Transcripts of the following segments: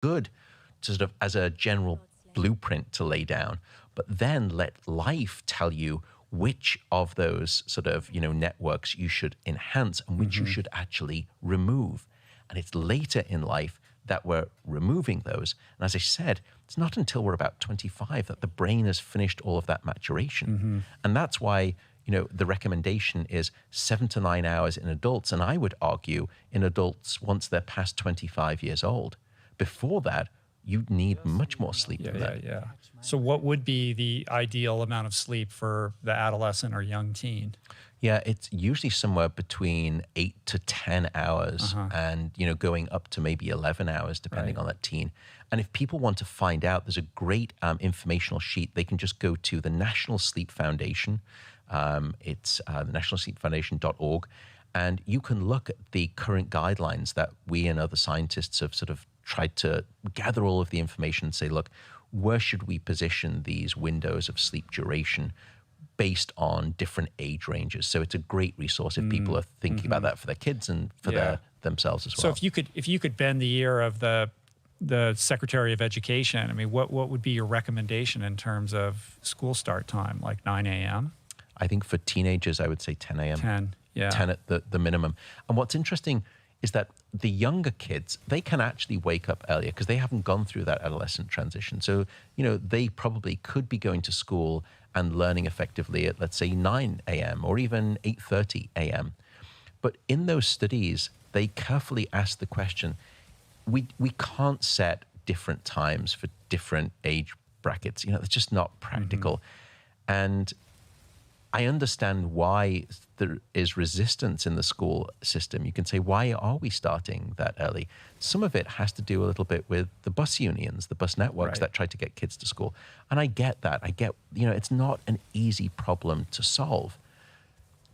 good to sort of as a general blueprint to lay down, but then let life tell you which of those sort of, networks you should enhance and which you should actually remove. And it's later in life that we're removing those. And as I said, it's not until we're about 25 that the brain has finished all of that maturation. And that's why, the recommendation is 7 to 9 hours in adults. And I would argue in adults once they're past 25 years old. Before that, you need much more sleep than that. Yeah. So what would be the ideal amount of sleep for the adolescent or young teen? Yeah, it's usually somewhere between 8 to 10 hours and, going up to maybe 11 hours, depending on that teen. And if people want to find out, there's a great informational sheet. They can just go to the National Sleep Foundation. It's the nationalsleepfoundation.org. And you can look at the current guidelines that we and other scientists have sort of tried to gather all of the information and say, look, where should we position these windows of sleep duration based on different age ranges? So it's a great resource if people are thinking about that for their kids and for themselves as well. So if you could bend the ear of the Secretary of Education, I mean, what would be your recommendation in terms of school start time, like 9 a.m.? I think for teenagers, I would say 10 a.m. 10, yeah. 10 at the minimum. And what's interesting is that the younger kids, they can actually wake up earlier because they haven't gone through that adolescent transition. So, they probably could be going to school and learning effectively at, let's say, 9 a.m. or even 8:30 a.m. But in those studies, they carefully ask the question, we can't set different times for different age brackets. It's just not practical. And I understand why there is resistance in the school system. You can say, why are we starting that early? Some of it has to do a little bit with the bus unions, the bus networks that try to get kids to school. And I get that. I get, it's not an easy problem to solve.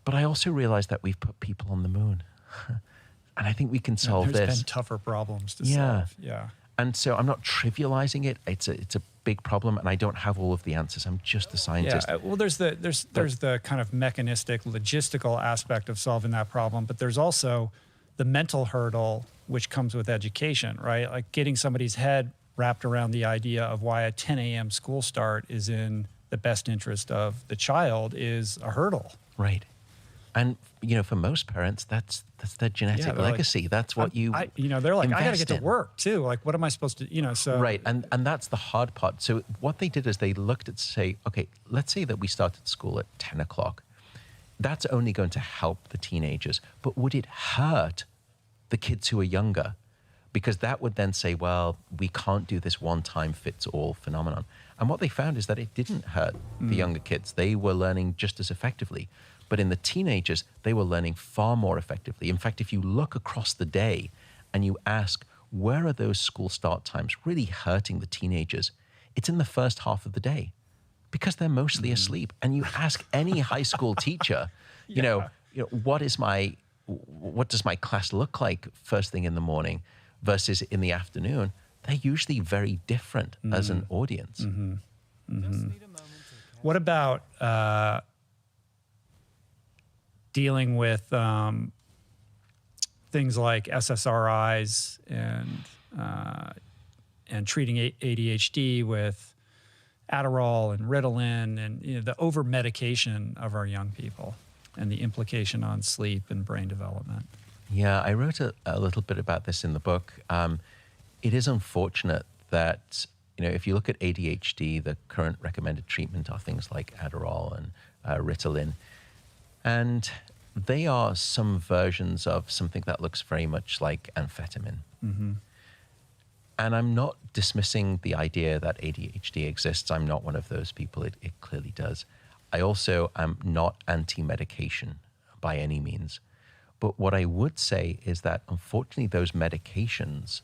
But I also realize that we've put people on the moon. And I think we can solve this. There's been tougher problems to solve. Yeah. And so I'm not trivializing it. It's a big problem, and I don't have all of the answers. I'm just a scientist. Yeah. Well, there's the kind of mechanistic, logistical aspect of solving that problem, but there's also the mental hurdle which comes with education, right? Like getting somebody's head wrapped around the idea of why a 10 a.m. school start is in the best interest of the child is a hurdle. Right. And, for most parents, that's their genetic legacy. Like, that's what they're like, I got to get to work too. Like, what am I supposed to, so. Right. And that's the hard part. So what they did is they looked at, say, okay, let's say that we started school at 10 o'clock. That's only going to help the teenagers. But would it hurt the kids who are younger? Because that would then say, well, we can't do this one-time-fits-all phenomenon. And what they found is that it didn't hurt the younger kids. They were learning just as effectively. But in the teenagers, they were learning far more effectively. In fact, if you look across the day and you ask, where are those school start times really hurting the teenagers? It's in the first half of the day because they're mostly asleep. And you ask any high school teacher, what does my class look like first thing in the morning versus in the afternoon? They're usually very different as an audience. What about dealing with things like SSRIs and treating ADHD with Adderall and Ritalin and the over-medication of our young people and the implication on sleep and brain development? Yeah, I wrote a little bit about this in the book. It is unfortunate that, if you look at ADHD, the current recommended treatment are things like Adderall and Ritalin. And they are some versions of something that looks very much like amphetamine. And I'm not dismissing the idea that ADHD exists. I'm not one of those people. It clearly does. I also am not anti-medication by any means. But what I would say is that, unfortunately, those medications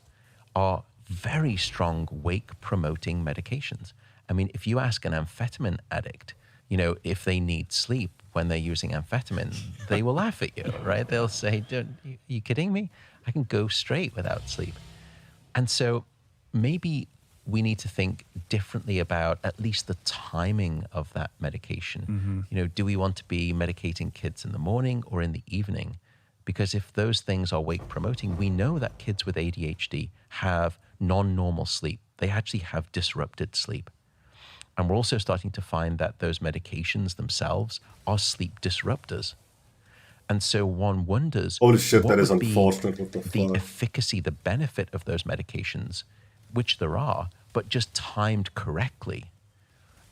are very strong wake-promoting medications. I mean, if you ask an amphetamine addict, if they need sleep when they're using amphetamine, they will laugh at you, right? They'll say, are you kidding me? I can go straight without sleep. And so maybe we need to think differently about at least the timing of that medication. Do we want to be medicating kids in the morning or in the evening? Because if those things are wake promoting, we know that kids with ADHD have non-normal sleep. They actually have disrupted sleep. And we're also starting to find that those medications themselves are sleep disruptors. And so one wonders, Holy shit, what that is would be unfortunate. What the the fuck? efficacy, the benefit of those medications, which there are, but just timed correctly.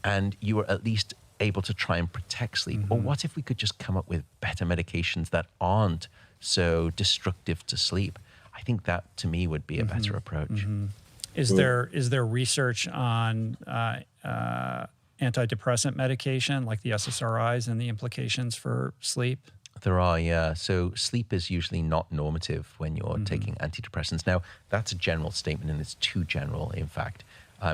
And you are at least able to try and protect sleep. Or what if we could just come up with better medications that aren't so destructive to sleep? I think that, to me, would be a better approach. Is there research on antidepressant medication like the SSRIs and the implications for sleep? There are, yeah. So sleep is usually not normative when you're taking antidepressants. Now, that's a general statement, and it's too general, in fact.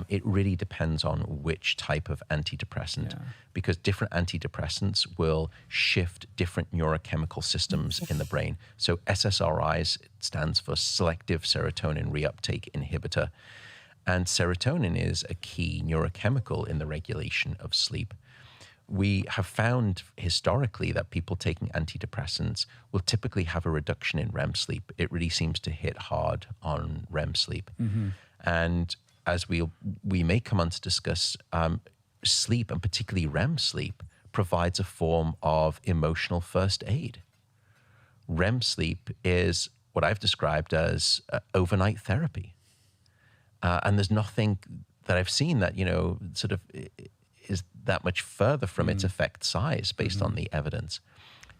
It really depends on which type of antidepressant, because different antidepressants will shift different neurochemical systems in the brain. So SSRIs stands for selective serotonin reuptake inhibitor. And serotonin is a key neurochemical in the regulation of sleep. We have found historically that people taking antidepressants will typically have a reduction in REM sleep. It really seems to hit hard on REM sleep. And as we may come on to discuss, sleep, and particularly REM sleep, provides a form of emotional first aid. REM sleep is what I've described as overnight therapy. And there's nothing that I've seen that, sort of is that much further from its effect size based on the evidence.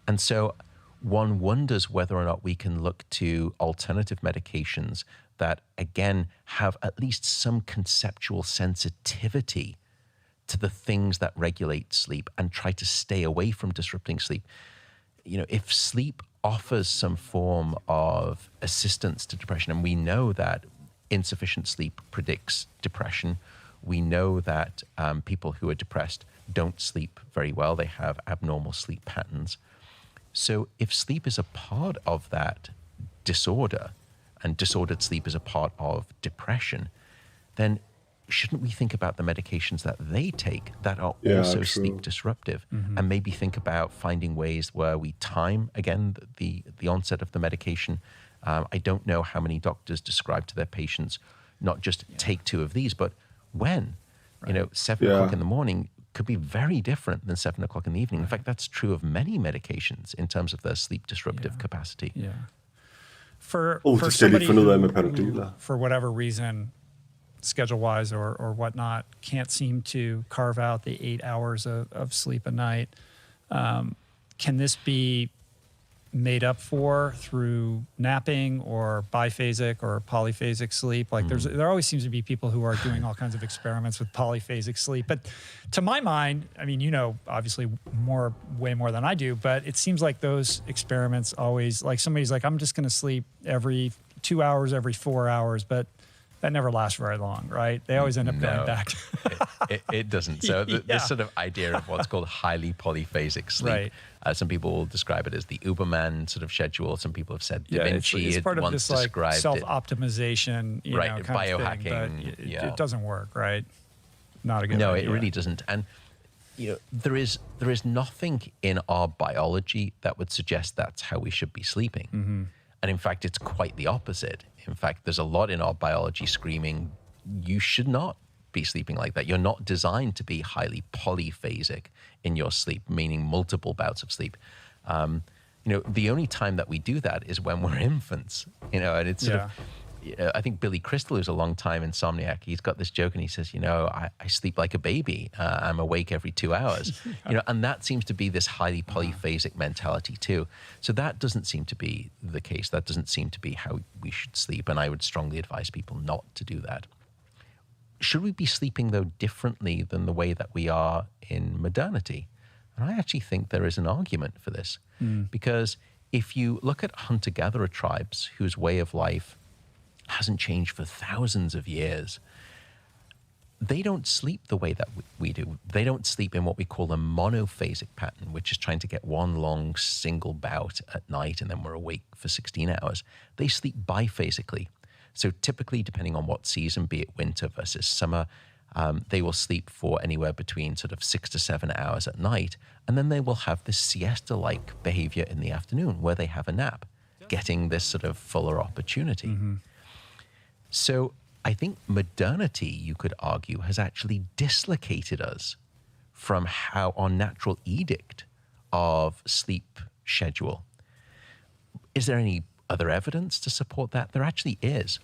And so one wonders whether or not we can look to alternative medications that, again, have at least some conceptual sensitivity to the things that regulate sleep and try to stay away from disrupting sleep. If sleep offers some form of assistance to depression, and we know that insufficient sleep predicts depression. We know that people who are depressed don't sleep very well. They have abnormal sleep patterns. So if sleep is a part of that disorder, and disordered sleep is a part of depression, then shouldn't we think about the medications that they take that are also sleep disruptive, and maybe think about finding ways where we time, again, the onset of the medication. I don't know how many doctors describe to their patients, not just take 2 of these, but when. 7 o'clock in the morning could be very different than 7 o'clock in the evening. In fact, that's true of many medications in terms of their sleep disruptive capacity. Yeah. For det somebody finde ud af med who, Panodiler. for whatever reason, schedule-wise or whatnot, can't seem to carve out the 8 hours of sleep a night, can this be made up for through napping or biphasic or polyphasic sleep? Like there always seems to be people who are doing all kinds of experiments with polyphasic sleep. But to my mind, I mean, obviously way more than I do, but it seems like those experiments always, like somebody's like, I'm just going to sleep every 2 hours, every 4 hours, but that never lasts very long, right? They always end up going back. It doesn't. So this sort of idea of what's called highly polyphasic sleep, some people will describe it as the Uberman sort of schedule. Some people have said Da Vinci it's part of once this like described self-optimization, kind biohacking. of thing, but it doesn't work, right? Not a good No, idea. it really doesn't. And there is nothing in our biology that would suggest that's how we should be sleeping. And in fact, it's quite the opposite. In fact, there's a lot in our biology screaming, you should not be sleeping like that. You're not designed to be highly polyphasic in your sleep, meaning multiple bouts of sleep. The only time that we do that is when we're infants, and it's sort of, I think Billy Crystal, who's a long time insomniac, he's got this joke and he says, I sleep like a baby. I'm awake every 2 hours, and that seems to be this highly polyphasic mentality too. So that doesn't seem to be the case. That doesn't seem to be how we should sleep. And I would strongly advise people not to do that. Should we be sleeping, though, differently than the way that we are in modernity? And I actually think there is an argument for this, because if you look at hunter-gatherer tribes whose way of life hasn't changed for thousands of years, they don't sleep the way that we do. They don't sleep in what we call a monophasic pattern, which is trying to get one long single bout at night and then we're awake for 16 hours. They sleep biphasically. So typically, depending on what season, be it winter versus summer, they will sleep for anywhere between sort of 6 to 7 hours at night. And then they will have this siesta-like behavior in the afternoon where they have a nap, getting this sort of fuller opportunity. So I think modernity, you could argue, has actually dislocated us from how our natural edict of sleep schedule. Is there any other evidence to support that? There actually is.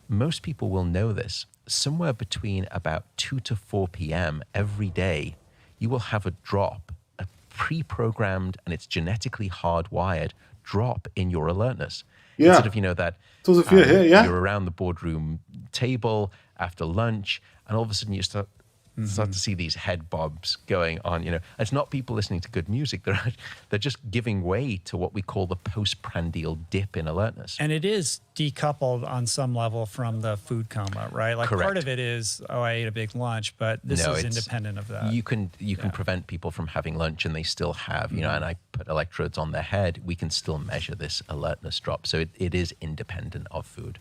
Most people will know this. Somewhere between about 2 to 4 p.m. every day, you will have a drop, a pre-programmed, and it's genetically hardwired drop in your alertness. Yeah. Instead of, you know, that you're around the boardroom table after lunch, and all of a sudden you start to see these head bobs going on. You know, it's not people listening to good music. They're just giving way to what we call the postprandial dip in alertness. And it is decoupled on some level from the food coma, right? Like Correct. part of it is, oh, I ate a big lunch, but this is independent of that. You can prevent people from having lunch, and they still have, you know, and I put electrodes on their head. We can still measure this alertness drop. So it is independent of food.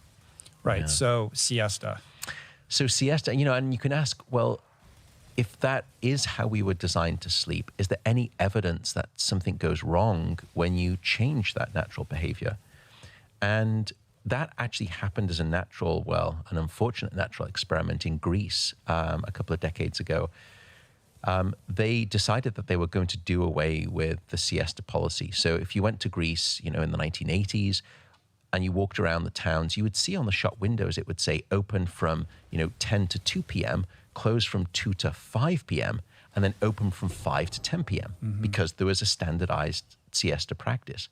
Right. Yeah. So siesta. So siesta, you know, and you can ask, well, if that is how we were designed to sleep, is there any evidence that something goes wrong when you change that natural behavior? And that actually happened as an unfortunate natural experiment in Greece a couple of decades ago. They decided that they were going to do away with the siesta policy. So if you went to Greece, you know, in the 1980s, and you walked around the towns, you would see on the shop windows, it would say open from, you know, 10 to 2 p.m., closed from 2 to 5 p.m., and then open from 5 to 10 p.m. Because there was a standardized siesta practice.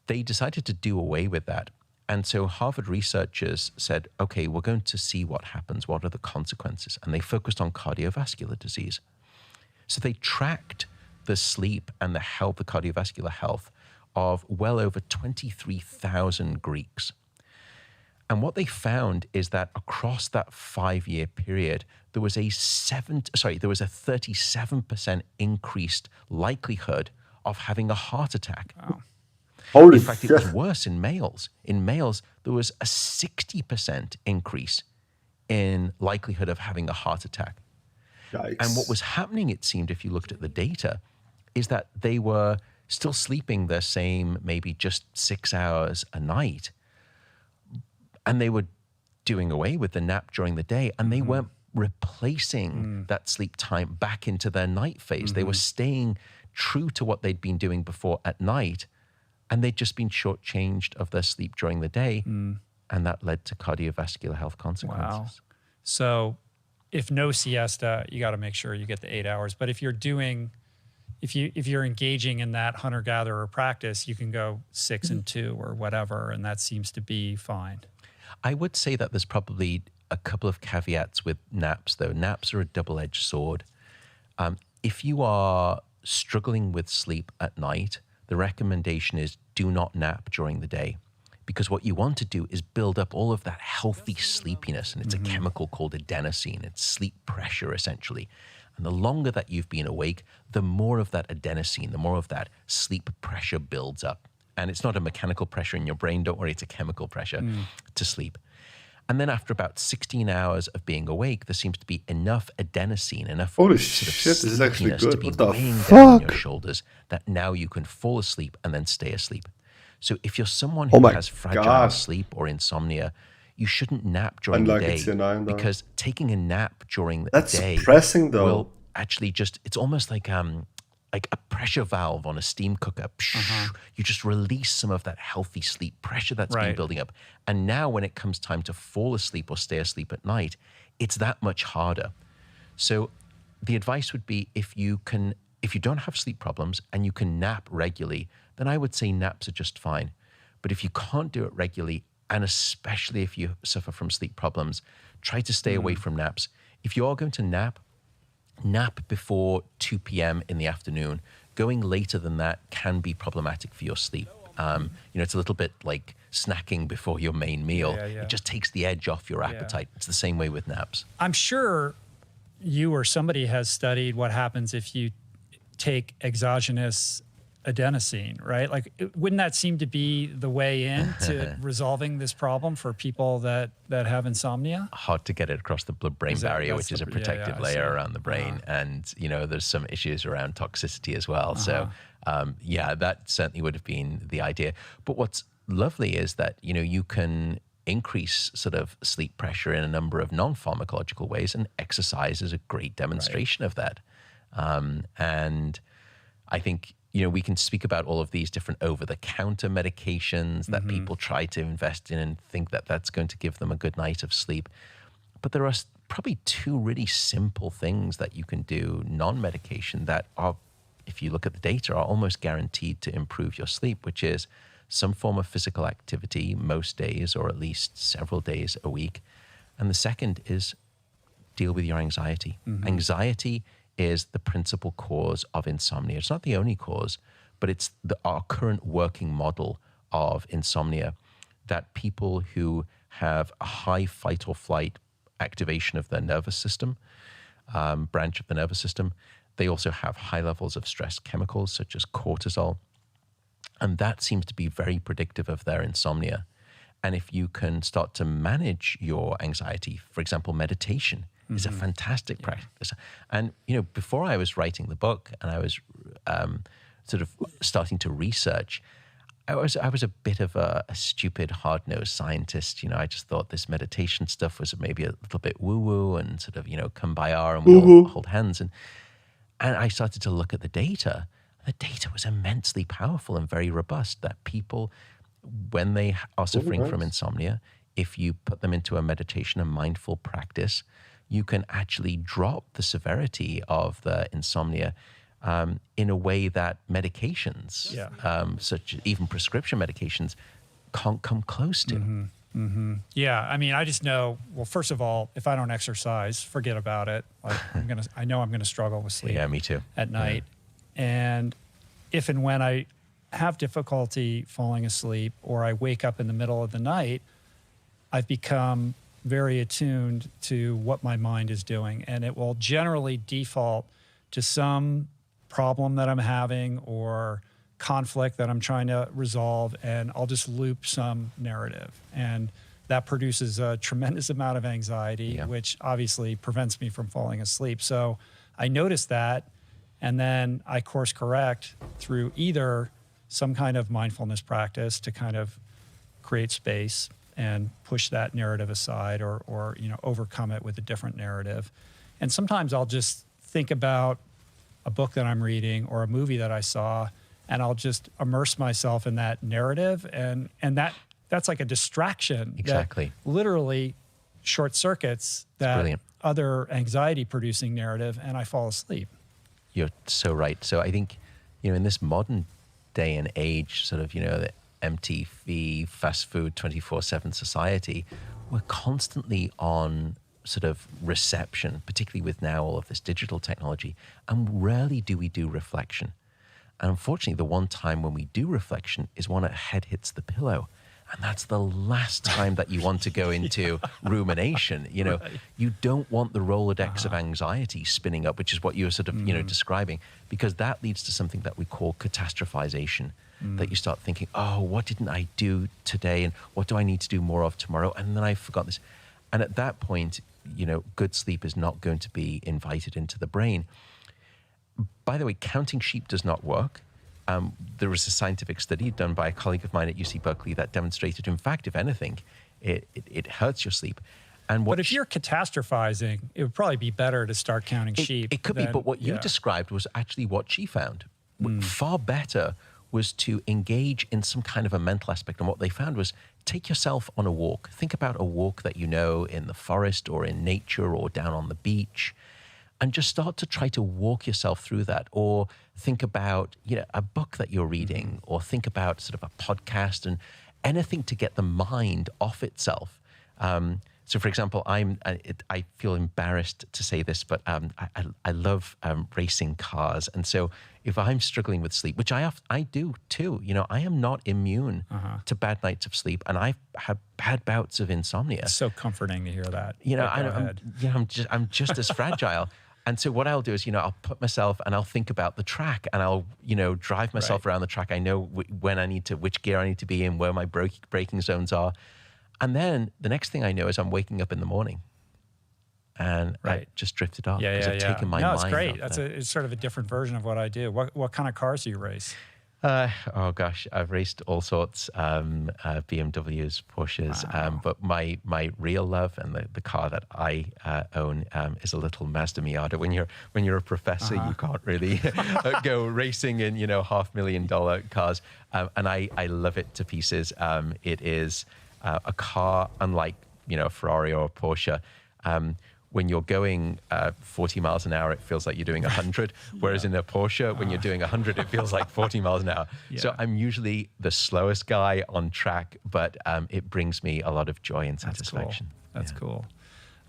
They decided to do away with that. And so Harvard researchers said, okay, we're going to see what happens. What are the consequences? And they focused on cardiovascular disease. So they tracked the sleep and the health, the cardiovascular health of well over 23,000 Greeks. And what they found is that across that 5-year period, there was a 37% increased likelihood of having a heart attack. Wow. Holy In fact, shit. it was worse in males. In males, there was a 60% increase in likelihood of having a heart attack. Yikes. And what was happening, it seemed, if you looked at the data, is that they were still sleeping the same, maybe just 6 hours a night. And they were doing away with the nap during the day, and they weren't replacing that sleep time back into their night phase. They were staying true to what they'd been doing before at night, and they'd just been shortchanged of their sleep during the day, and that led to cardiovascular health consequences. Wow. So if no siesta, you got to make sure you get the 8 hours. But if you're doing, if you're engaging in that hunter-gatherer practice, you can go 6 and 2 or whatever, and that seems to be fine. I would say that there's probably a couple of caveats with naps, though. Naps are a double-edged sword. If you are struggling with sleep at night, the recommendation is do not nap during the day, because what you want to do is build up all of that healthy sleepiness, and it's a chemical called adenosine. It's sleep pressure, essentially. And the longer that you've been awake, the more of that adenosine, the more of that sleep pressure builds up. And it's not a mechanical pressure in your brain. Don't worry, it's a chemical pressure to sleep. And then after about 16 hours of being awake, there seems to be enough adenosine, enough Holy sort of shit, this is actually sleepiness good. to be What the weighing down on your fuck? shoulders that now you can fall asleep and then stay asleep. So if you're someone Oh who my has fragile God. sleep or insomnia, you shouldn't nap during Unlike the day, it's your nine, though. because taking a nap during the That's day depressing, though. will actually just, it's almost like a pressure valve on a steam cooker. You just release some of that healthy sleep pressure that's been Right. building up. And now when it comes time to fall asleep or stay asleep at night, it's that much harder. So the advice would be, if you don't have sleep problems and you can nap regularly, then I would say naps are just fine. But if you can't do it regularly, and especially if you suffer from sleep problems, try to stay away from naps. If you are going to nap before 2 p.m. in the afternoon. Going later than that can be problematic for your sleep. It's a little bit like snacking before your main meal. Yeah. It just takes the edge off your appetite. It's the same way with naps. I'm sure you or somebody has studied what happens if you take exogenous adenosine, right? Like, wouldn't that seem to be the way in to resolving this problem for people that have insomnia? Hard to get it across the blood-brain barrier, which is a protective layer around the brain. And, there's some issues around toxicity as well. So, that certainly would have been the idea. But what's lovely is that, you can increase sort of sleep pressure in a number of non-pharmacological ways, and exercise is a great demonstration of that. And I think, we can speak about all of these different over-the-counter medications that people try to invest in and think that that's going to give them a good night of sleep. But there are probably two really simple things that you can do non-medication that are, if you look at the data, are almost guaranteed to improve your sleep, which is some form of physical activity most days, or at least several days a week. And the second is deal with your anxiety. Anxiety is the principal cause of insomnia. It's not the only cause, but it's our current working model of insomnia, that people who have a high fight or flight activation of their nervous system, branch of the nervous system, they also have high levels of stress chemicals such as cortisol. And that seems to be very predictive of their insomnia. And if you can start to manage your anxiety, for example, meditation is a fantastic practice. And, before I was writing the book and I was sort of starting to research, I was a bit of a stupid, hard-nosed scientist. I just thought this meditation stuff was maybe a little bit woo-woo and sort of, kumbaya, and we all hold hands. And I started to look at the data. The data was immensely powerful and very robust, that people, when they are suffering from insomnia, if you put them into a meditation, a mindful practice, you can actually drop the severity of the insomnia in a way that medications, such even prescription medications, can't come close to. Yeah, I mean, I just know, well, first of all, if I don't exercise, forget about it. Like, I know I'm gonna struggle with sleep. Yeah, me too. At night. And if and when I have difficulty falling asleep, or I wake up in the middle of the night, I've become very attuned to what my mind is doing. And it will generally default to some problem that I'm having or conflict that I'm trying to resolve, and I'll just loop some narrative. And that produces a tremendous amount of anxiety, which obviously prevents me from falling asleep. So I notice that, and then I course correct through either some kind of mindfulness practice to kind of create space and push that narrative aside, or overcome it with a different narrative. And sometimes I'll just think about a book that I'm reading or a movie that I saw, and I'll just immerse myself in that narrative, and that's like a distraction. Exactly. That literally short circuits that other anxiety producing narrative, and I fall asleep. You're so right. So I think, in this modern day and age, sort of, the MTV, fast food, 24/7 society, we're constantly on sort of reception, particularly with now all of this digital technology, and rarely do we do reflection. And unfortunately, the one time when we do reflection is when our head hits the pillow. And that's the last time that you want to go into rumination. You don't want the Rolodex of anxiety spinning up, which is what you're sort of, describing, because that leads to something that we call catastrophization, that you start thinking, oh, what didn't I do today? And what do I need to do more of tomorrow? And then I forgot this. And at that point, good sleep is not going to be invited into the brain. By the way, counting sheep does not work. There was a scientific study done by a colleague of mine at UC Berkeley that demonstrated, in fact, if anything, it hurts your sleep. But if you're catastrophizing, it would probably be better to start counting sheep. It could be, but what you described was actually what she found. Far better was to engage in some kind of a mental aspect. And what they found was, take yourself on a walk. Think about a walk that you know in the forest or in nature or down on the beach, and just start to try to walk yourself through that. Or think about, a book that you're reading, or think about sort of a podcast, and anything to get the mind off itself. So, for example, I feel embarrassed to say this, but I love racing cars. And so if I'm struggling with sleep, which I do too, I am not immune to bad nights of sleep. And I've had bad bouts of insomnia. It's so comforting to hear that. I'm just as fragile. And so what I'll do is, I'll put myself and I'll think about the track, and I'll, drive myself around the track. I know which gear I need to be in, where my braking zones are. And then the next thing I know is I'm waking up in the morning, and I just drifted off because I've taken my mind. No, it's great. It's sort of a different version of what I do. What kind of cars do you race? Oh gosh, I've raced all sorts, BMWs, Porsches, Wow. but my real love and the car that I own is a little Mazda Miata. When you're a professor, you can't really go racing in $500,000 cars, and I love it to pieces. It is a car unlike a Ferrari or a Porsche. When you're going 40 miles an hour, it feels like you're doing 100. Whereas in a Porsche, when you're doing 100, it feels like 40 miles an hour. Yeah. So I'm usually the slowest guy on track, but it brings me a lot of joy and satisfaction. That's cool.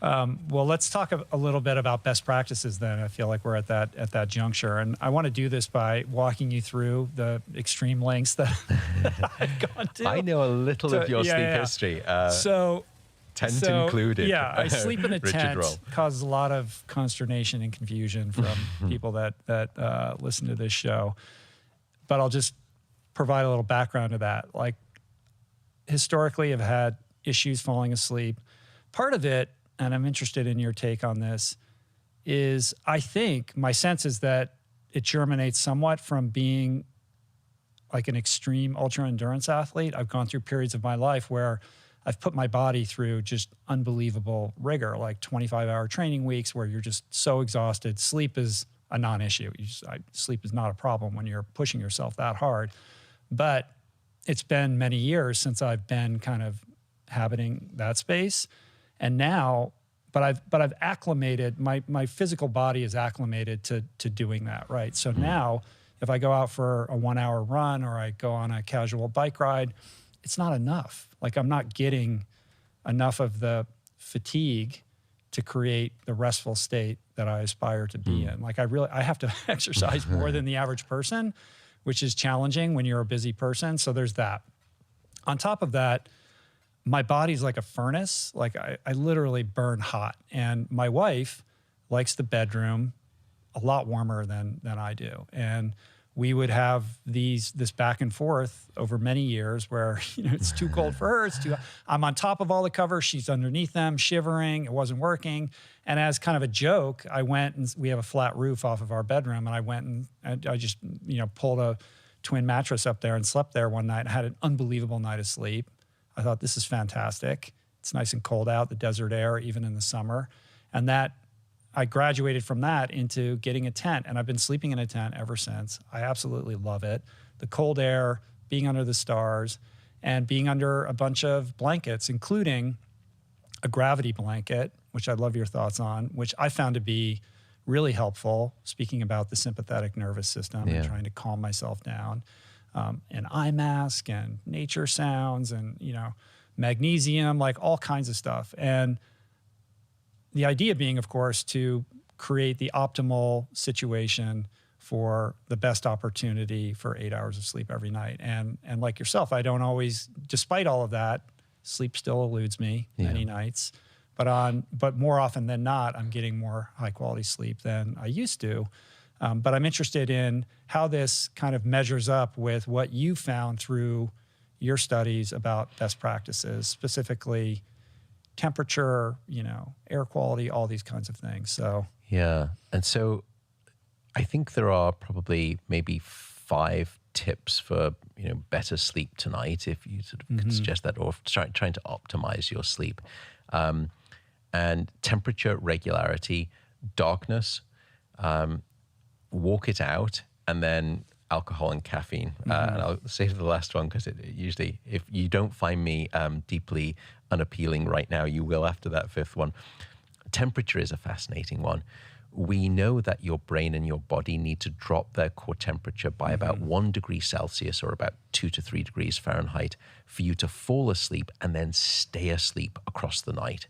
Well, let's talk a little bit about best practices then. I feel like we're at that juncture. And I want to do this by walking you through the extreme lengths that I've gone to. I know a little of your sleep history. Tent included. Yeah, I sleep in a tent. Roll. Causes a lot of consternation and confusion from people that listen to this show. But I'll just provide a little background to that. Like, historically, I've had issues falling asleep. Part of it, and I'm interested in your take on this, is I think my sense is that it germinates somewhat from being like an extreme ultra endurance athlete. I've gone through periods of my life where I've put my body through just unbelievable rigor, like 25-hour training weeks where you're just so exhausted. Sleep is a non-issue. Sleep is not a problem when you're pushing yourself that hard. But it's been many years since I've been kind of habiting that space. And now, but I've acclimated, my physical body is acclimated to doing that, right? So now, if I go out for a 1-hour run or I go on a casual bike ride, it's not enough. Like, I'm not getting enough of the fatigue to create the restful state that I aspire to be in. Like, I have to exercise more than the average person, which is challenging when you're a busy person. So there's that. On top of that, my body's like a furnace. Like, I literally burn hot. And my wife likes the bedroom a lot warmer than I do. And we would have this back and forth over many years where, it's too cold for her. I'm on top of all the covers. She's underneath them, shivering. It wasn't working. And as kind of a joke, I went, and we have a flat roof off of our bedroom. And I went and I just, pulled a twin mattress up there and slept there one night. I had an unbelievable night of sleep. I thought, this is fantastic. It's nice and cold out, the desert air, even in the summer. And I graduated from that into getting a tent, and I've been sleeping in a tent ever since. I absolutely love it. The cold air, being under the stars, and being under a bunch of blankets, including a gravity blanket, which I'd love your thoughts on, which I found to be really helpful, speaking about the sympathetic nervous system and trying to calm myself down. An eye mask and nature sounds and, magnesium, like all kinds of stuff. And the idea being, of course, to create the optimal situation for the best opportunity for 8 hours of sleep every night. And like yourself, I don't always, despite all of that, sleep still eludes me many nights. But more often than not, I'm getting more high quality sleep than I used to. But I'm interested in how this kind of measures up with what you found through your studies about best practices, specifically temperature, air quality, all these kinds of things. So and so I think there are probably maybe 5 tips for better sleep tonight, if you sort of could suggest that, or trying to optimize your sleep. And temperature regularity, darkness, walk it out, and then alcohol and caffeine. And I'll save the last one because it usually, if you don't find me deeply unappealing right now, you will after that 5th one. Temperature is a fascinating one. We know that your brain and your body need to drop their core temperature by about 1 degree Celsius or about 2 to 3 degrees Fahrenheit for you to fall asleep and then stay asleep across the night.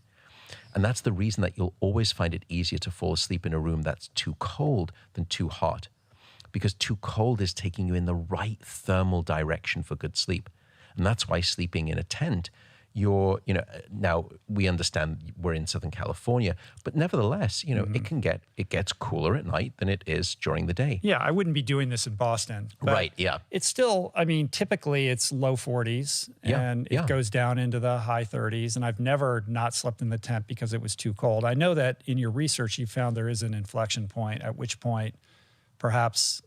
And that's the reason that you'll always find it easier to fall asleep in a room that's too cold than too hot, because too cold is taking you in the right thermal direction for good sleep. And that's why sleeping in a tent, now we understand we're in Southern California, but nevertheless, it gets cooler at night than it is during the day. Yeah, I wouldn't be doing this in Boston. But it's still, typically it's low 40s and it goes down into the high 30s. And I've never not slept in the tent because it was too cold. I know that in your research, you found there is an inflection point, at which point perhaps,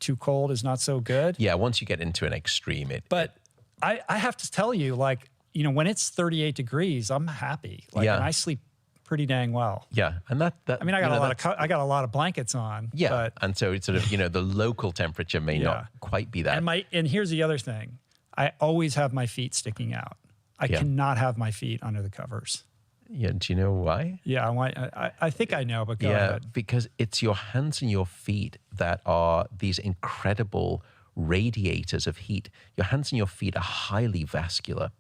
too cold is not so good. Yeah, once you get into an extreme, But I have to tell you, like, when it's 38 degrees, I'm happy. Like, Yeah. and I sleep pretty dang well. yeah, and that I mean, I got a lot of blankets on. yeah, but, and so it's sort of the local temperature may not quite be that. and here's the other thing: I always have my feet sticking out. I cannot have my feet under the covers. Yeah, do you know why? Yeah, I think I know, but go ahead. Because it's your hands and your feet that are these incredible radiators of heat. Your hands and your feet are highly vascular.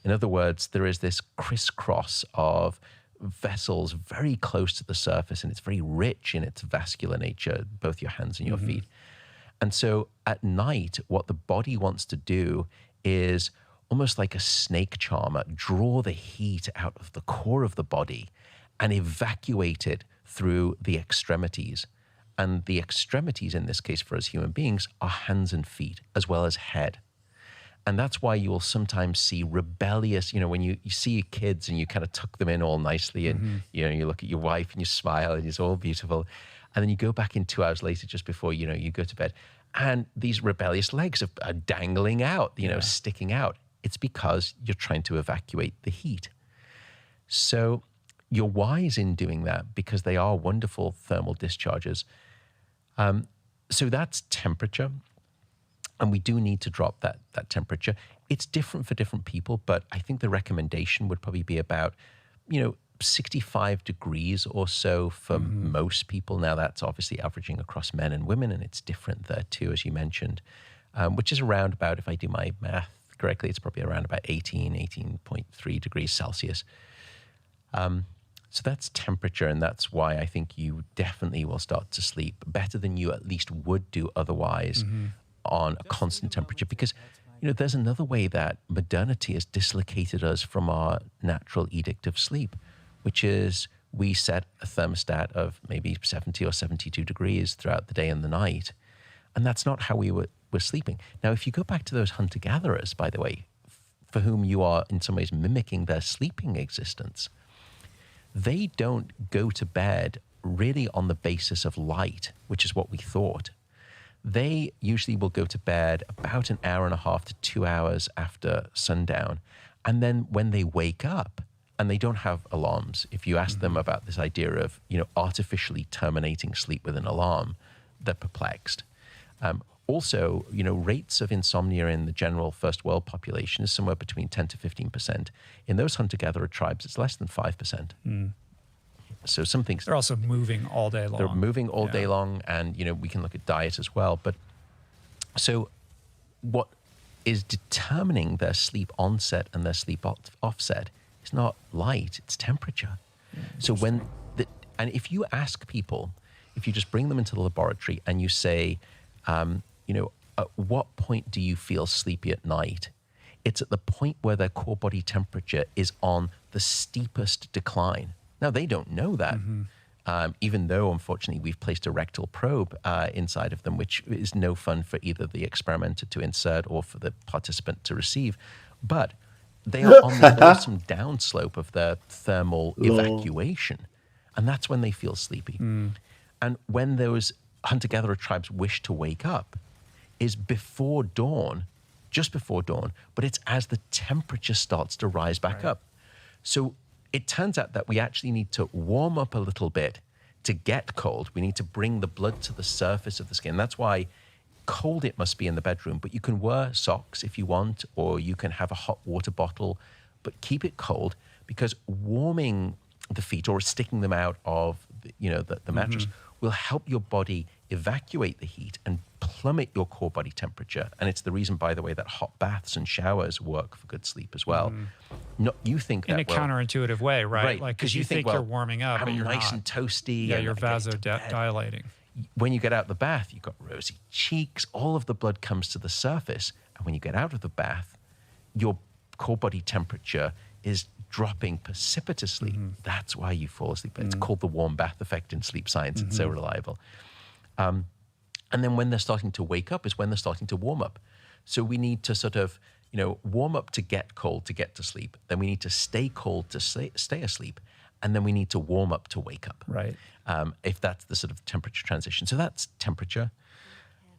In other words, there is this crisscross of vessels very close to the surface, and it's very rich in its vascular nature, both your hands and your feet. And so at night, what the body wants to do is almost like a snake charmer, draw the heat out of the core of the body and evacuate it through the extremities. And the extremities in this case for us human beings are hands and feet as well as head. And that's why you will sometimes see rebellious, when you see your kids and you kind of tuck them in all nicely and, you look at your wife and you smile and it's all beautiful. And then you go back in 2 hours later, just before, you go to bed, and these rebellious legs are dangling out, sticking out. It's because you're trying to evacuate the heat. So you're wise in doing that because they are wonderful thermal discharges. So that's temperature. And we do need to drop that temperature. It's different for different people, but I think the recommendation would probably be about, 65 degrees or so for most people. Now that's obviously averaging across men and women, and it's different there too, as you mentioned, which is around about, if I do my math correctly, it's probably around about 18.3 degrees Celsius. So that's temperature, and that's why I think you definitely will start to sleep better than you at least would do otherwise on a constant temperature. Because, there's another way that modernity has dislocated us from our natural edict of sleep, which is we set a thermostat of maybe 70 or 72 degrees throughout the day and the night. And that's not how we were sleeping. Now, if you go back to those hunter-gatherers, by the way, for whom you are in some ways mimicking their sleeping existence, they don't go to bed really on the basis of light, which is what we thought. They usually will go to bed about an hour and a half to 2 hours after sundown. And then when they wake up, and they don't have alarms, if you ask them about this idea of, artificially terminating sleep with an alarm, they're perplexed. Also, rates of insomnia in the general first world population is somewhere between 10 to 15%. In those hunter-gatherer tribes, it's less than 5%. So some things... They're also moving all day long. They're moving all day long, and, we can look at diet as well. But so what is determining their sleep onset and their sleep offset is not light, it's temperature. So and if you ask people, if you just bring them into the laboratory and you say, at what point do you feel sleepy at night? It's at the point where their core body temperature is on the steepest decline. Now, they don't know that, even though, unfortunately, we've placed a rectal probe inside of them, which is no fun for either the experimenter to insert or for the participant to receive. But they are on the awesome downslope of their thermal evacuation, and that's when they feel sleepy. And when those hunter-gatherer tribes wish to wake up is before dawn, just before dawn, but it's as the temperature starts to rise back up. So it turns out that we actually need to warm up a little bit to get cold. We need to bring the blood to the surface of the skin. That's why cold it must be in the bedroom, but you can wear socks if you want, or you can have a hot water bottle, but keep it cold, because warming the feet or sticking them out of the mattress will help your body evacuate the heat and plummet your core body temperature. And it's the reason, by the way, that hot baths and showers work for good sleep as well. You think that in a counterintuitive way, right? Like, because you think you're warming up, but you're nice not. And toasty. Yeah, you're vasodilating. When you get out of the bath, you've got rosy cheeks. All of the blood comes to the surface. And when you get out of the bath, your core body temperature is dropping precipitously. That's why you fall asleep. It's called the warm bath effect in sleep science. It's so reliable. And then when they're starting to wake up is when they're starting to warm up. So we need to sort of, warm up to get cold, to get to sleep. Then we need to stay cold to stay asleep. and then we need to warm up to wake up. Right. If that's the sort of temperature transition. So that's temperature.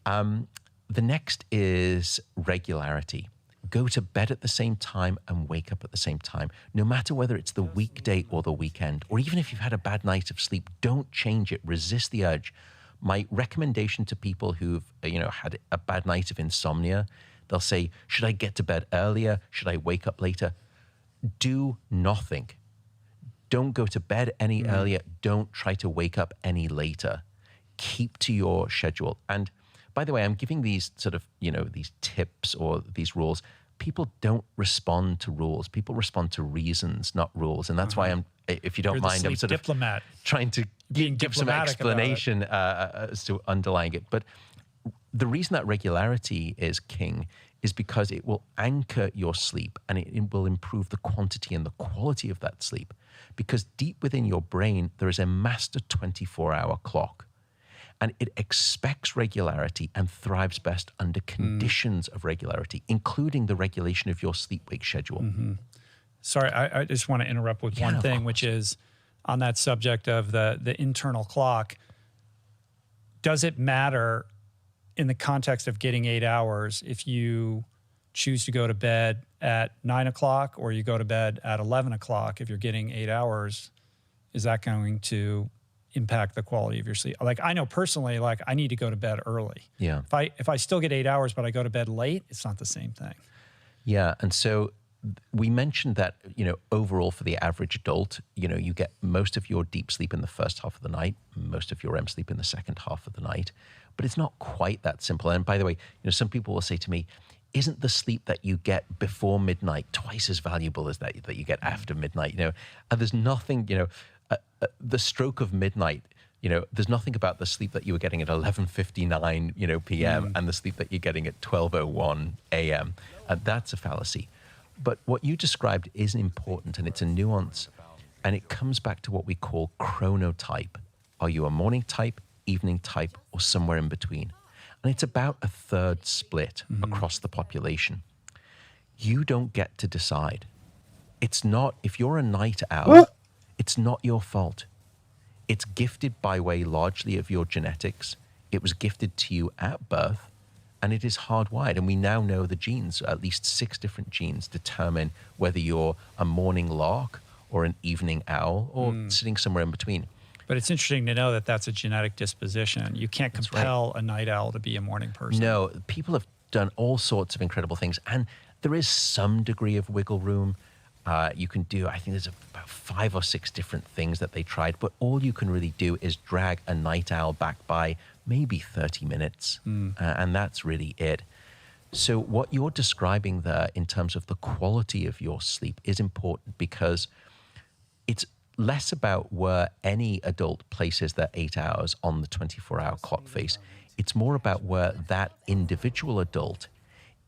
The next is regularity. Go to bed at the same time and wake up at the same time. No matter whether it's the weekday or the weekend, or even if you've had a bad night of sleep, don't change it. Resist the urge. My recommendation to people who've had a bad night of insomnia, they'll say, should I get to bed earlier? Should I wake up later? Do nothing. Don't go to bed any earlier. Don't try to wake up any later. Keep to your schedule. And by the way, I'm giving these sort of, these tips or these rules. People don't respond to rules. People respond to reasons, not rules. And that's why if you don't mind, I'm sort of diplomat. Trying to give some explanation as to underlying it. But the reason that regularity is king is because it will anchor your sleep, and it will improve the quantity and the quality of that sleep. Because deep within your brain, there is a master 24-hour clock. And it expects regularity and thrives best under conditions of regularity, including the regulation of your sleep-wake schedule. Sorry, I just want to interrupt with one thing, which is on that subject of the internal clock. Does it matter in the context of getting 8 hours if you choose to go to bed at 9 o'clock or you go to bed at 11 o'clock? If you're getting 8 hours, is that going to impact the quality of your sleep? Like, I know personally, like, I need to go to bed early. Yeah. If I still get 8 hours, but I go to bed late, it's not the same thing. Yeah. And so we mentioned that, overall for the average adult, you get most of your deep sleep in the first half of the night, most of your REM sleep in the second half of the night. But it's not quite that simple. And by the way, some people will say to me, isn't the sleep that you get before midnight twice as valuable as that you get after midnight? And there's nothing, the stroke of midnight, there's nothing about the sleep that you were getting at 11:59, p.m. and the sleep that you're getting at 12:01 a.m. That's a fallacy. But what you described is important, and it's a nuance, and it comes back to what we call chronotype. Are you a morning type, evening type, or somewhere in between? And it's about a third split across the population. You don't get to decide. It's not, if you're a night owl, it's not your fault. It's gifted by way largely of your genetics. It was gifted to you at birth, and it is hardwired. And we now know the genes, at least 6 different genes, determine whether you're a morning lark or an evening owl or sitting somewhere in between. But it's interesting to know that that's a genetic disposition. You can't compel a night owl to be a morning person. No, people have done all sorts of incredible things, and there is some degree of wiggle room. You can do, I think there's about 5 or 6 different things that they tried, but all you can really do is drag a night owl back by maybe 30 minutes, and that's really it. So what you're describing there in terms of the quality of your sleep is important, because it's less about where any adult places their 8 hours on the 24-hour clock face. It's more about where that individual adult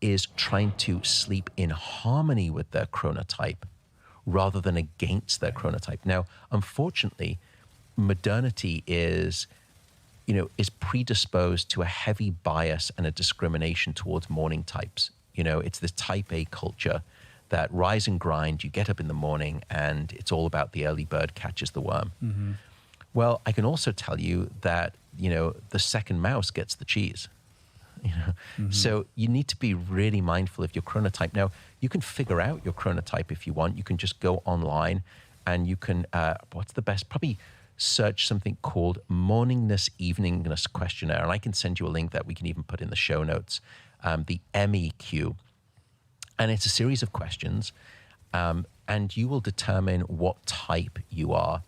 is trying to sleep in harmony with their chronotype rather than against their chronotype. Now, unfortunately, modernity is predisposed to a heavy bias and a discrimination towards morning types. It's this type A culture that rise and grind, you get up in the morning and it's all about the early bird catches the worm. Well, I can also tell you that, the second mouse gets the cheese. So you need to be really mindful of your chronotype. Now, you can figure out your chronotype if you want. You can just go online and you can, what's the best? Probably search something called Morningness Eveningness Questionnaire. And I can send you a link that we can even put in the show notes, the MEQ. And it's a series of questions, and you will determine what type you are,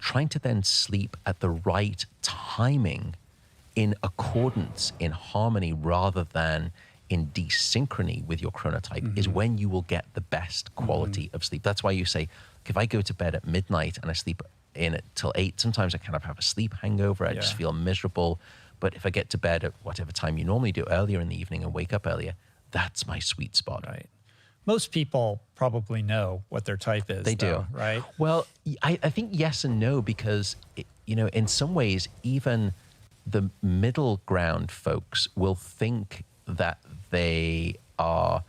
trying to then sleep at the right timing in accordance, in harmony, rather than in desynchrony with your chronotype, is when you will get the best quality of sleep. That's why you say, if I go to bed at midnight and I sleep in it till 8, sometimes I kind of have a sleep hangover. I just feel miserable. But if I get to bed at whatever time you normally do, earlier in the evening, and wake up earlier, that's my sweet spot. Right. Most people probably know what their type is. They do, right? Well, I think yes and no, because, in some ways, even the middle ground folks will think that they are,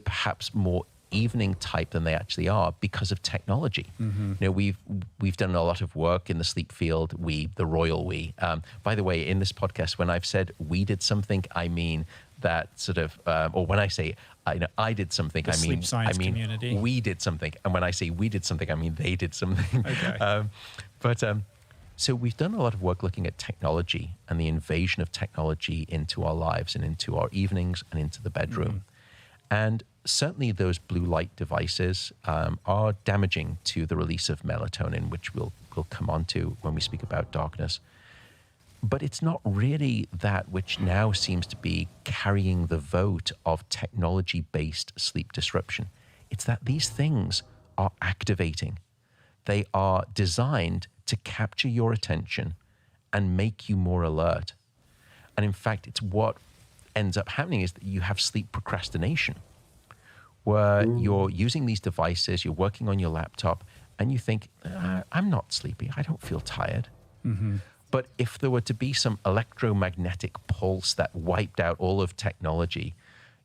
perhaps more evening type than they actually are because of technology. You know, we've done a lot of work in the sleep field. We, the royal we. By the way, in this podcast, when I've said we did something, I mean that sort of, or when I say I did something, The sleep science community. we did something, and when I say we did something, I mean they did something. Okay. So we've done a lot of work looking at technology and the invasion of technology into our lives and into our evenings and into the bedroom. And certainly those blue light devices are damaging to the release of melatonin, which we'll come on to when we speak about darkness. But it's not really that which now seems to be carrying the vote of technology-based sleep disruption. It's that these things are activating. They are designed to capture your attention and make you more alert. And in fact, it's what ends up happening is that you have sleep procrastination, where you're using these devices, you're working on your laptop, and you think, I'm not sleepy, I don't feel tired. But if there were to be some electromagnetic pulse that wiped out all of technology,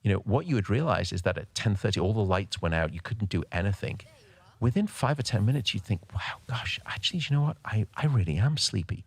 you know, what you would realize is that at 10:30, all the lights went out, you couldn't do anything. Within 5 or 10 minutes, you'd think, wow, gosh, actually, you know what? I really am sleepy.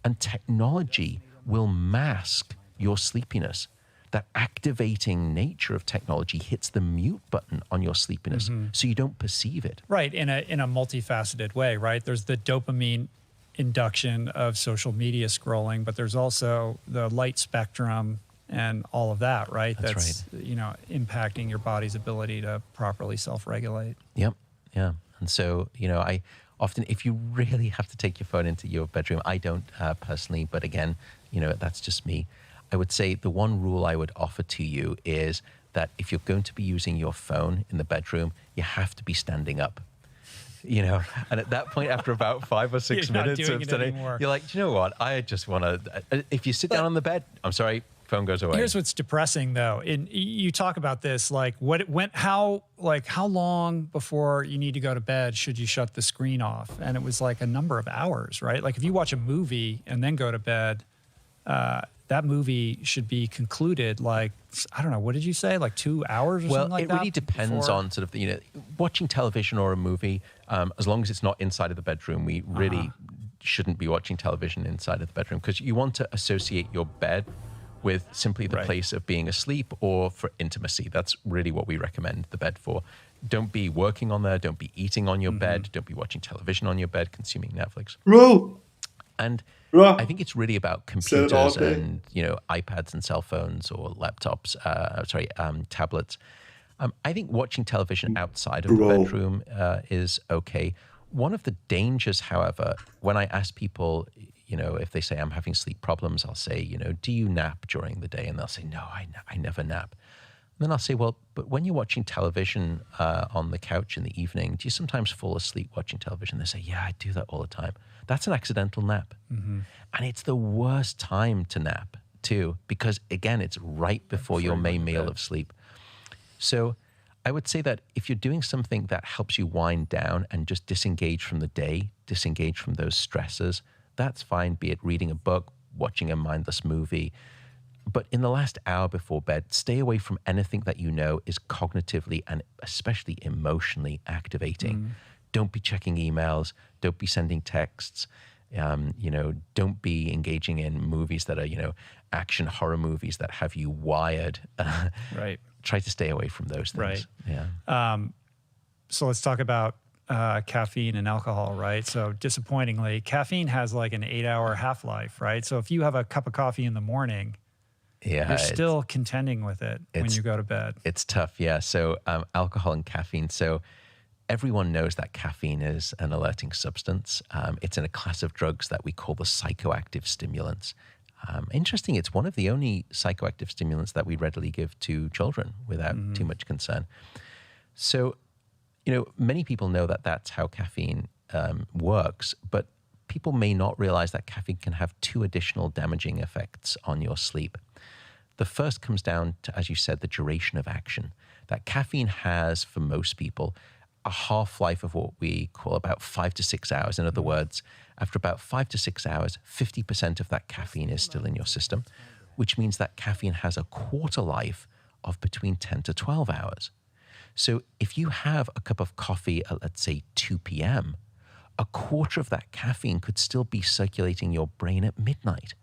And technology will mask your sleepiness. That activating nature of technology hits the mute button on your sleepiness, so you don't perceive it. Right, in a multifaceted way, right? There's the dopamine induction of social media scrolling, but there's also the light spectrum and all of that, right? That's right. You know, impacting your body's ability to properly self-regulate. Yep. Yeah. And so, you know, I often, if you really have to take your phone into your bedroom, I don't personally, but again, you know, that's just me. I would say the one rule I would offer to you is that if you're going to be using your phone in the bedroom, you have to be standing up. You know, and at that point, after about 5 or 6 minutes of studying, you're like, do you know what? I just want to, if you sit down on the bed, I'm sorry, phone goes away. Here's what's depressing though. You talk about this, like how long before you need to go to bed should you shut the screen off? And it was like a number of hours, right? Like if you watch a movie and then go to bed, that movie should be concluded like, I don't know, what did you say? Like 2 hours or something like that? Well, it really depends on sort of the, you know, watching television or a movie, as long as it's not inside of the bedroom, we really shouldn't be watching television inside of the bedroom, because you want to associate your bed with simply the place of being asleep or for intimacy. That's really what we recommend the bed for. Don't be working on there. Don't be eating on your bed. Don't be watching television on your bed, consuming Netflix. And I think it's really about computers and, you know, iPads and cell phones or laptops, tablets. I think watching television outside of the bedroom is okay. One of the dangers, however, when I ask people, you know, if they say I'm having sleep problems, I'll say, you know, do you nap during the day? And they'll say, no, I never nap. And then I'll say, well, but when you're watching television on the couch in the evening, do you sometimes fall asleep watching television? They say, yeah, I do that all the time. That's an accidental nap. And it's the worst time to nap too, because again, it's right before your main meal of sleep. So I would say that if you're doing something that helps you wind down and just disengage from the day, disengage from those stresses, that's fine, be it reading a book, watching a mindless movie. But in the last hour before bed, stay away from anything that you know is cognitively and especially emotionally activating. Don't be checking emails. Don't be sending texts. You know, don't be engaging in movies that are, you know, action horror movies that have you wired. Right. Try to stay away from those things. Right. Yeah. So let's talk about caffeine and alcohol, right? So disappointingly, caffeine has like an 8-hour half-life, right? So if you have a cup of coffee in the morning, you're still contending with it when you go to bed. It's tough, yeah. So alcohol and caffeine. So everyone knows that caffeine is an alerting substance. It's in a class of drugs that we call the psychoactive stimulants. Interesting, it's one of the only psychoactive stimulants that we readily give to children without too much concern. So, you know, many people know that that's how caffeine works, but people may not realize that caffeine can have 2 additional damaging effects on your sleep. The first comes down to, as you said, the duration of action. That caffeine has, for most people, a half-life of what we call about 5 to 6 hours. In other words, after about 5 to 6 hours, 50% of that caffeine is still in your system, which means that caffeine has a quarter life of between 10 to 12 hours. So if you have a cup of coffee at, let's say, 2 p.m., a quarter of that caffeine could still be circulating your brain at midnight.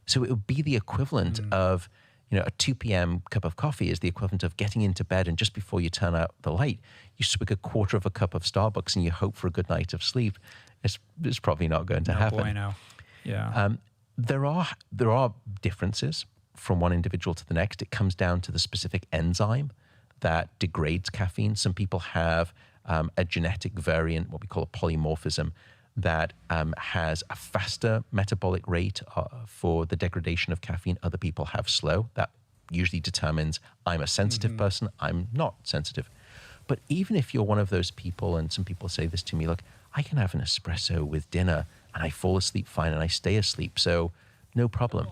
So it would be the equivalent of, a 2 p.m. cup of coffee is the equivalent of getting into bed, and just before you turn out the light, you swig a quarter of a cup of Starbucks and you hope for a good night of sleep. It's probably not going to happen. Bueno. Yeah. There are differences from one individual to the next. It comes down to the specific enzyme that degrades caffeine. Some people have a genetic variant, what we call a polymorphism, that has a faster metabolic rate for the degradation of caffeine. Other people have slow. That usually determines I'm a sensitive person, I'm not sensitive. But even if you're one of those people, and some people say this to me, look, I can have an espresso with dinner and I fall asleep fine and I stay asleep, so no problem.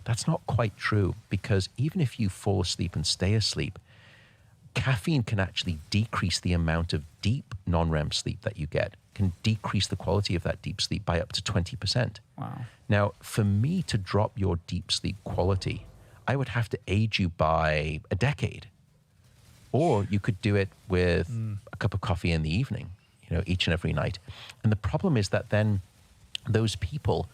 That's not quite true, because even if you fall asleep and stay asleep, caffeine can actually decrease the amount of deep non-REM sleep that you get, can decrease the quality of that deep sleep by up to 20%. Wow. Now, for me to drop your deep sleep quality, I would have to age you by a decade. Or you could do it with a cup of coffee in the evening, each and every night. And the problem is that then those people,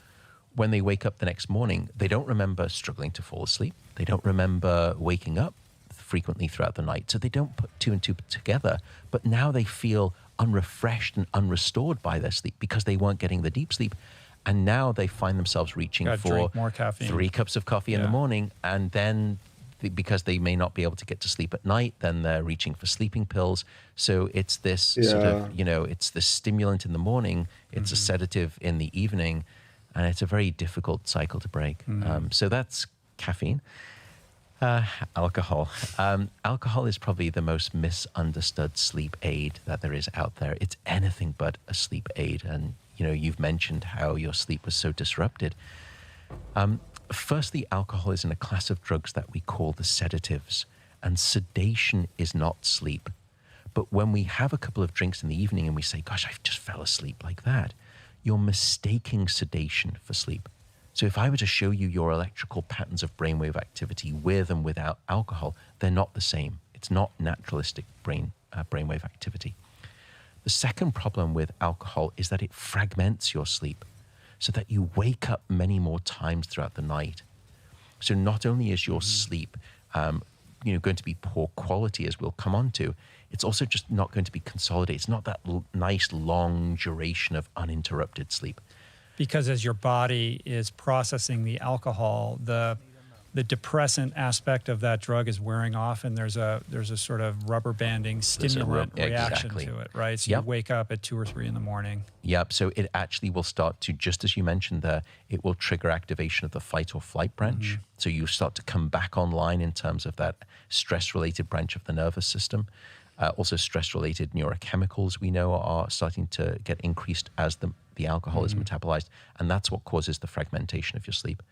when they wake up the next morning, they don't remember struggling to fall asleep. They don't remember waking up frequently throughout the night. So they don't put two and two together. But now they feel unrefreshed and unrestored by their sleep because they weren't getting the deep sleep. And now they find themselves reaching for drink more caffeine. 3 cups of coffee in the morning. And then because they may not be able to get to sleep at night, then they're reaching for sleeping pills. So it's this sort of, it's the stimulant in the morning, it's a sedative in the evening, and it's a very difficult cycle to break. So that's caffeine. Alcohol. Alcohol is probably the most misunderstood sleep aid that there is out there. It's anything but a sleep aid. And, you've mentioned how your sleep was so disrupted. Firstly, alcohol is in a class of drugs that we call the sedatives, and sedation is not sleep. But when we have a couple of drinks in the evening and we say, gosh, I just fell asleep like that, you're mistaking sedation for sleep. So if I were to show you your electrical patterns of brainwave activity with and without alcohol, they're not the same. It's not naturalistic brainwave activity. The second problem with alcohol is that it fragments your sleep, so that you wake up many more times throughout the night. So not only is your sleep going to be poor quality, as we'll come on to, it's also just not going to be consolidated. It's not that nice long duration of uninterrupted sleep. Because as your body is processing the alcohol, the depressant aspect of that drug is wearing off, and there's a sort of rubber banding stimulant reaction to it, right? So you wake up at 2 or 3 in the morning. Yep. So it actually will start to, just as you mentioned there, it will trigger activation of the fight or flight branch. So you start to come back online in terms of that stress-related branch of the nervous system. Also, stress-related neurochemicals we know are starting to get increased as the alcohol is metabolized, and that's what causes the fragmentation of your sleep.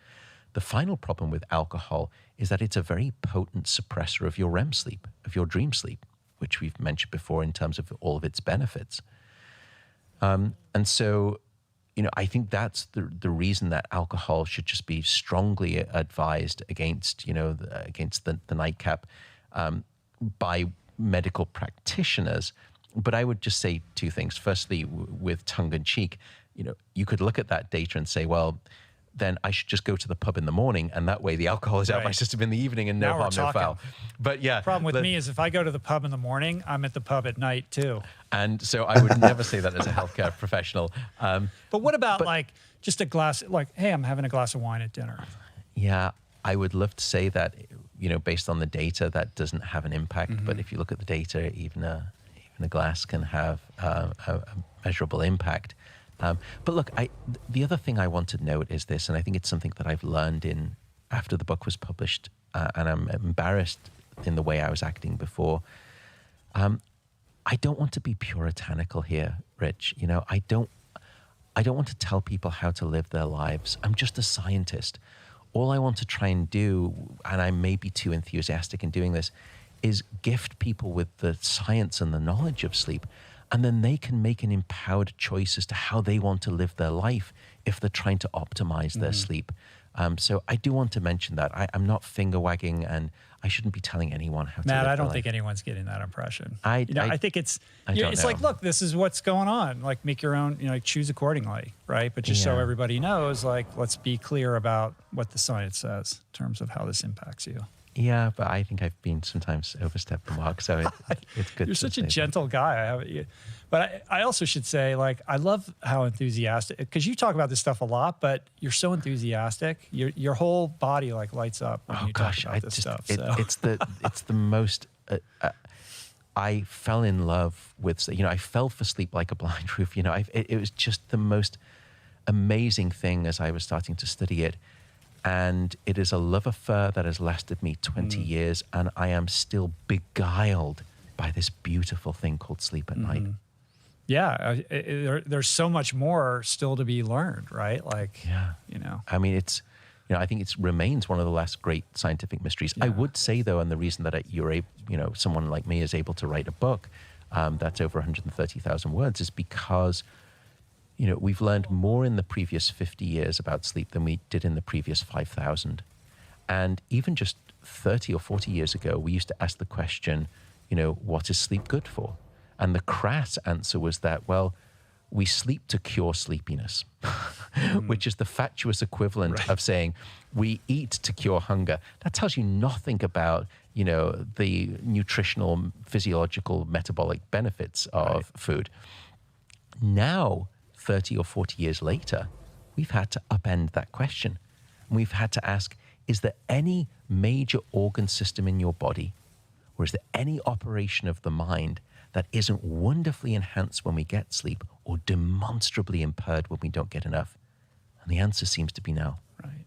The final problem with alcohol is that it's a very potent suppressor of your REM sleep, of your dream sleep, which we've mentioned before in terms of all of its benefits. And so, I think that's the reason that alcohol should just be strongly advised against, against the nightcap by medical practitioners. But I would just say 2 things. Firstly, with tongue in cheek, you could look at that data and say, well, then I should just go to the pub in the morning, and that way the alcohol is out of my system in the evening, and no harm, no foul. But yeah. Problem with me is if I go to the pub in the morning, I'm at the pub at night too. And so I would never say that as a healthcare professional. But what about just a glass, hey, I'm having a glass of wine at dinner? Yeah, I would love to say that, based on the data, that doesn't have an impact. But if you look at the data, even a glass can have a measurable impact. But look, the other thing I want to note is this, and I think it's something that I've learned after the book was published, and I'm embarrassed in the way I was acting before. I don't want to be puritanical here, Rich. I don't want to tell people how to live their lives. I'm just a scientist. All I want to try and do, and I may be too enthusiastic in doing this, is gift people with the science and the knowledge of sleep. And then they can make an empowered choice as to how they want to live their life if they're trying to optimize their sleep. So I do want to mention that. I'm not finger wagging, and I shouldn't be telling anyone how to Matt, live I their don't life. think anyone's getting that impression. I think it's don't it's know. like, look, this is what's going on. Like, make your own, like, choose accordingly, right? But just so Yeah. everybody knows, like, let's be clear about what the science says in terms of how this impacts you. Yeah, but I think I've been sometimes overstepped the mark, so it's good. You're to such a say that. gentle guy. But I also should say, like, I love how enthusiastic, because you talk about this stuff a lot, but you're so enthusiastic. Your whole body, like, lights up when you talk about this stuff. So. It's the most. I fell in love with, I fell for sleep like a blind roof. It was just the most amazing thing as I was starting to study it. And it is a love affair that has lasted me 20 years, and I am still beguiled by this beautiful thing called sleep at night. Yeah, there's so much more still to be learned, right? Like, Yeah. I mean, I think it remains one of the last great scientific mysteries. Yeah. I would say, though, and the reason that someone like me is able to write a book that's over 130,000 words is because we've learned more in the previous 50 years about sleep than we did in the previous 5,000. And even just 30 or 40 years ago, we used to ask the question, what is sleep good for? And the crass answer was that, well, we sleep to cure sleepiness, which is the fatuous equivalent of saying we eat to cure hunger. That tells you nothing about, the nutritional, physiological, metabolic benefits of food. Now, 30 or 40 years later, we've had to upend that question. We've had to ask, is there any major organ system in your body, or is there any operation of the mind that isn't wonderfully enhanced when we get sleep or demonstrably impaired when we don't get enough? And the answer seems to be no. Right.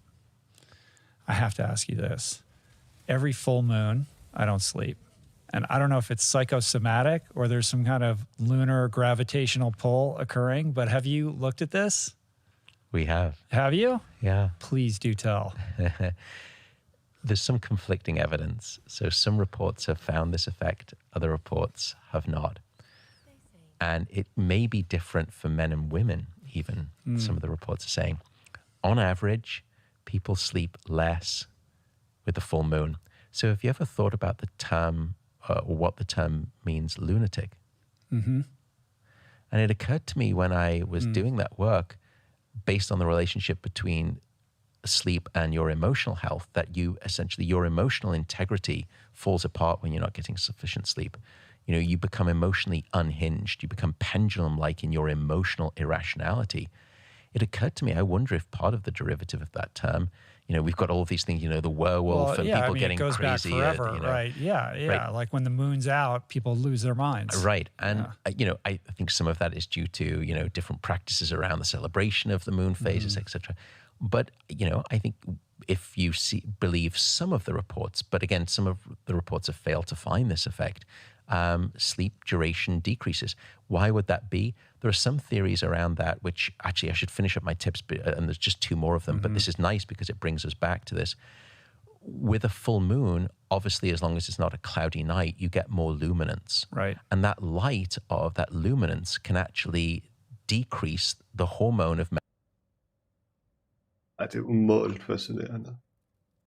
I have to ask you this. Every full moon, I don't sleep. And I don't know if it's psychosomatic or there's some kind of lunar gravitational pull occurring, but have you looked at this? We have. Have you? Yeah. Please do tell. There's some conflicting evidence. So some reports have found this effect, other reports have not. And it may be different for men and women, even, some of the reports are saying. On average, people sleep less with the full moon. So have you ever thought about the term, or what the term means, lunatic? And it occurred to me when I was doing that work, based on the relationship between sleep and your emotional health, that your emotional integrity falls apart when you're not getting sufficient sleep. You become emotionally unhinged. You become pendulum-like in your emotional irrationality. It occurred to me, I wonder if part of the derivative of that term, we've got all of these things, the werewolf and people getting it goes crazy. back forever, right? Yeah. Right. Like when the moon's out, people lose their minds. Right. And, I think some of that is due to, different practices around the celebration of the moon phases, etc. But, I think if you believe some of the reports, but again, some of the reports have failed to find this effect, sleep duration decreases. Why would that be? There are some theories around that, which actually I should finish up my tips, and there's just two more of them, but this is nice because it brings us back to this. With a full moon, obviously, as long as it's not a cloudy night, you get more luminance. Right. And that light of that luminance can actually decrease the hormone of Det er umådeligt fascinerende.